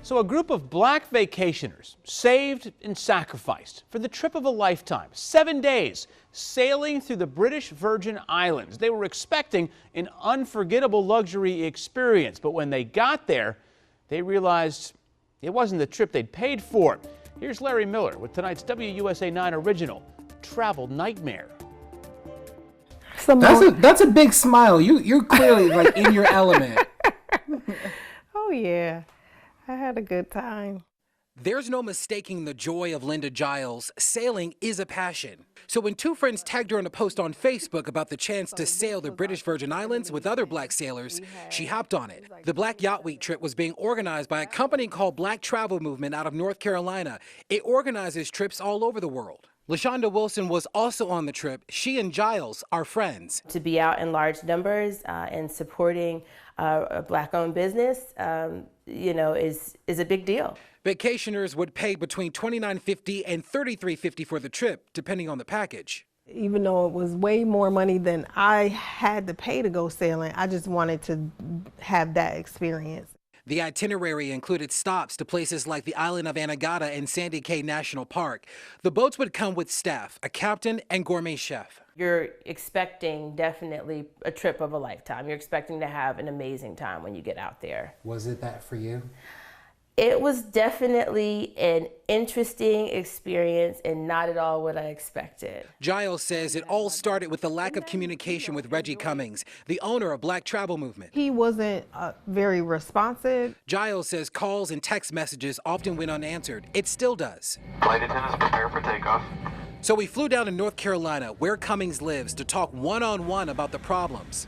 So a group of black vacationers saved and sacrificed for the trip of a lifetime, 7 days sailing through the British Virgin Islands. They were expecting an unforgettable luxury experience, but when they got there, they realized it wasn't the trip they'd paid for. Here's Larry Miller with tonight's WUSA 9 original, Travel Nightmare. That's a big smile. You're clearly like in your element. Oh yeah, I had a good time. There's no mistaking the joy of Linda Giles. Sailing is a passion. So when two friends tagged her in a post on Facebook about the chance to sail the British Virgin Islands with other black sailors, she hopped on it. The Black Yacht Week trip was being organized by a company called Black Travel Movement out of North Carolina. It organizes trips all over the world. LaShonda Wilson was also on the trip. She and Giles are friends. To be out in large numbers and supporting a black-owned business, is a big deal. Vacationers would pay between $29.50 and $33.50 for the trip, depending on the package. Even though it was way more money than I had to pay to go sailing, I just wanted to have that experience. The itinerary included stops to places like the island of Anegada and Sandy Cay National Park. The boats would come with staff, a captain and gourmet chef. You're expecting definitely a trip of a lifetime. You're expecting to have an amazing time when you get out there. Was it that for you? It was definitely an interesting experience and not at all what I expected. Giles says it all started with the lack of communication with Reggie Cummings, the owner of Black Travel Movement. He wasn't very responsive. Giles says calls and text messages often went unanswered. It still does. Flight attendants prepare for takeoff. So we flew down to North Carolina, where Cummings lives, to talk one-on-one about the problems.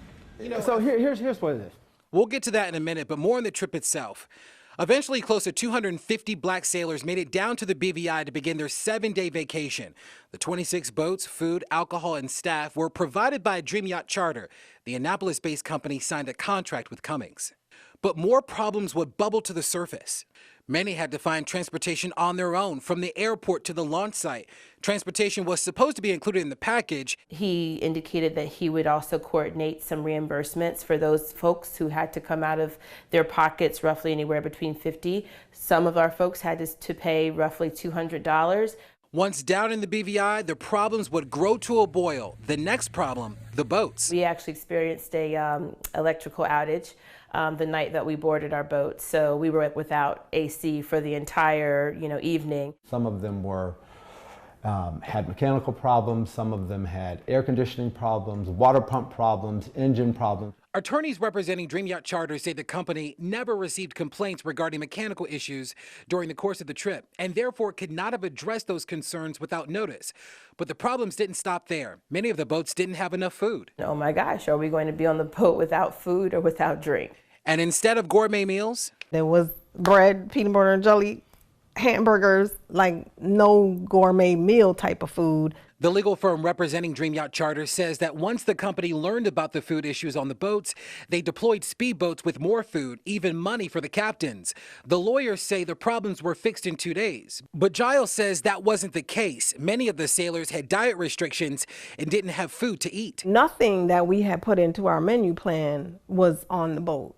So here's what it is. We'll get to that in a minute, but more on the trip itself. Eventually, close to 250 black sailors made it down to the BVI to begin their 7-day vacation. The 26 boats, food, alcohol, and staff were provided by Dream Yacht Charter. The Annapolis-based company signed a contract with Cummings. But more problems would bubble to the surface. Many had to find transportation on their own, from the airport to the launch site. Transportation was supposed to be included in the package. He indicated that he would also coordinate some reimbursements for those folks who had to come out of their pockets, roughly anywhere between $50. Some of our folks had to pay roughly $200. Once down in the BVI, the problems would grow to a boil. The next problem, the boats. We actually experienced a electrical outage the night that we boarded our boat, so we were without AC for the entire evening. Some of them were had mechanical problems. Some of them had air conditioning problems, water pump problems, engine problems. Attorneys representing Dream Yacht Charter say the company never received complaints regarding mechanical issues during the course of the trip, and therefore could not have addressed those concerns without notice. But the problems didn't stop there. Many of the boats didn't have enough food. Oh my gosh, are we going to be on the boat without food or without drink? And instead of gourmet meals, there was bread, peanut butter and jelly, hamburgers, like no gourmet meal type of food. The legal firm representing Dream Yacht Charter says that once the company learned about the food issues on the boats, they deployed speedboats with more food, even money for the captains. The lawyers say the problems were fixed in 2 days. But Giles says that wasn't the case. Many of the sailors had diet restrictions and didn't have food to eat. Nothing that we had put into our menu plan was on the boat.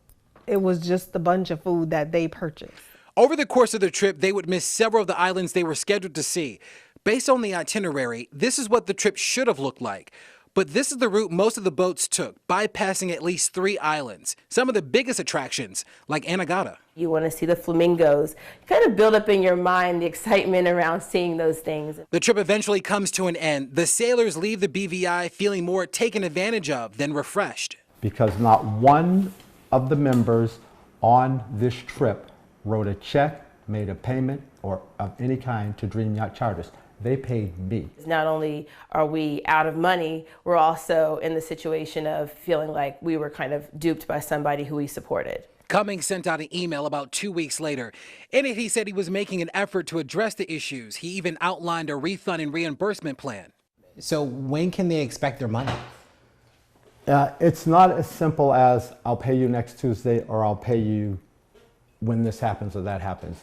It was just a bunch of food that they purchased. Over the course of the trip, they would miss several of the islands they were scheduled to see. Based on the itinerary, this is what the trip should have looked like. But this is the route most of the boats took, bypassing at least 3 islands. Some of the biggest attractions, like Anegada. You want to see the flamingos. Kind of build up in your mind the excitement around seeing those things. The trip eventually comes to an end. The sailors leave the BVI feeling more taken advantage of than refreshed. Because not one of the members on this trip wrote a check, made a payment, or of any kind to Dream Yacht Charters. They paid me. Not only are we out of money, we're also in the situation of feeling like we were kind of duped by somebody who we supported. Cummings sent out an email about 2 weeks later. In it, he said he was making an effort to address the issues. He even outlined a refund and reimbursement plan. So when can they expect their money? It's not as simple as I'll pay you next Tuesday or I'll pay you when this happens or that happens.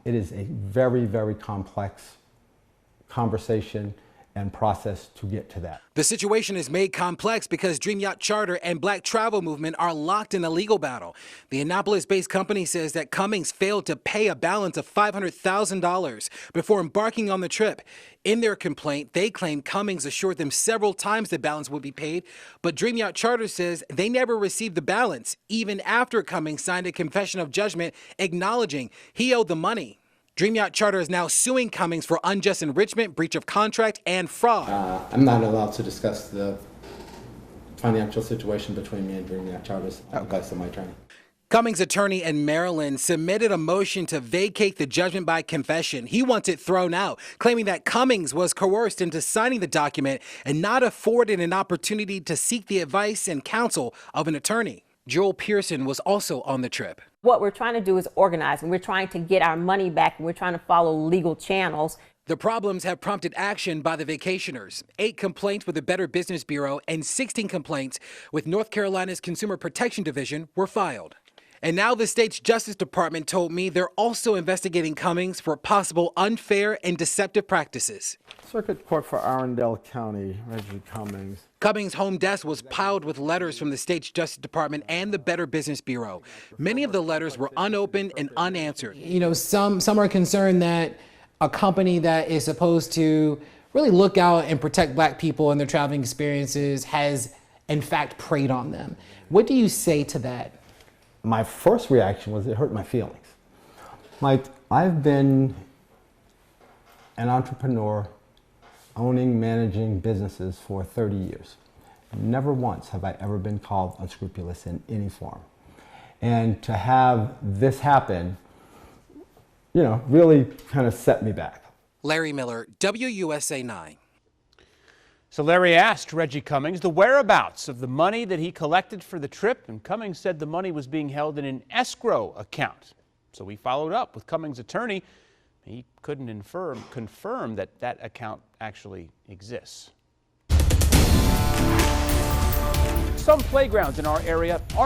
It is a very, very complex conversation. and process to get to that. The situation is made complex because Dream Yacht Charter and Black Travel Movement are locked in a legal battle. The Annapolis-based company says that Cummings failed to pay a balance of $500,000 before embarking on the trip. In their complaint, they claim Cummings assured them several times the balance would be paid, but Dream Yacht Charter says they never received the balance, even after Cummings signed a confession of judgment acknowledging he owed the money. Dream Yacht Charter is now suing Cummings for unjust enrichment, breach of contract, and fraud. I'm not allowed to discuss the financial situation between me and Dream Yacht Charter's advice of my attorney. Cummings' attorney in Maryland submitted a motion to vacate the judgment by confession. He wants it thrown out, claiming that Cummings was coerced into signing the document and not afforded an opportunity to seek the advice and counsel of an attorney. Joel Pearson was also on the trip. What we're trying to do is organize, and we're trying to get our money back, and we're trying to follow legal channels. The problems have prompted action by the vacationers. 8 complaints with the Better Business Bureau and 16 complaints with North Carolina's Consumer Protection Division were filed. And now the state's Justice Department told me they're also investigating Cummings for possible unfair and deceptive practices. Circuit Court for Arundel County, Reggie Cummings. Cummings' home desk was piled with letters from the state's Justice Department and the Better Business Bureau. Many of the letters were unopened and unanswered. You know, some are concerned that a company that is supposed to really look out and protect Black people and their traveling experiences has, in fact, preyed on them. What do you say to that? My first reaction was it hurt my feelings. Like, I've been an entrepreneur owning, managing businesses for 30 years. Never once have I ever been called unscrupulous in any form. And to have this happen, you know, really kind of set me back. Larry Miller, WUSA 9. So Larry asked Reggie Cummings the whereabouts of the money that he collected for the trip, and Cummings said the money was being held in an escrow account. So we followed up with Cummings' attorney. He couldn't confirm that that account actually exists. Some playgrounds in our area are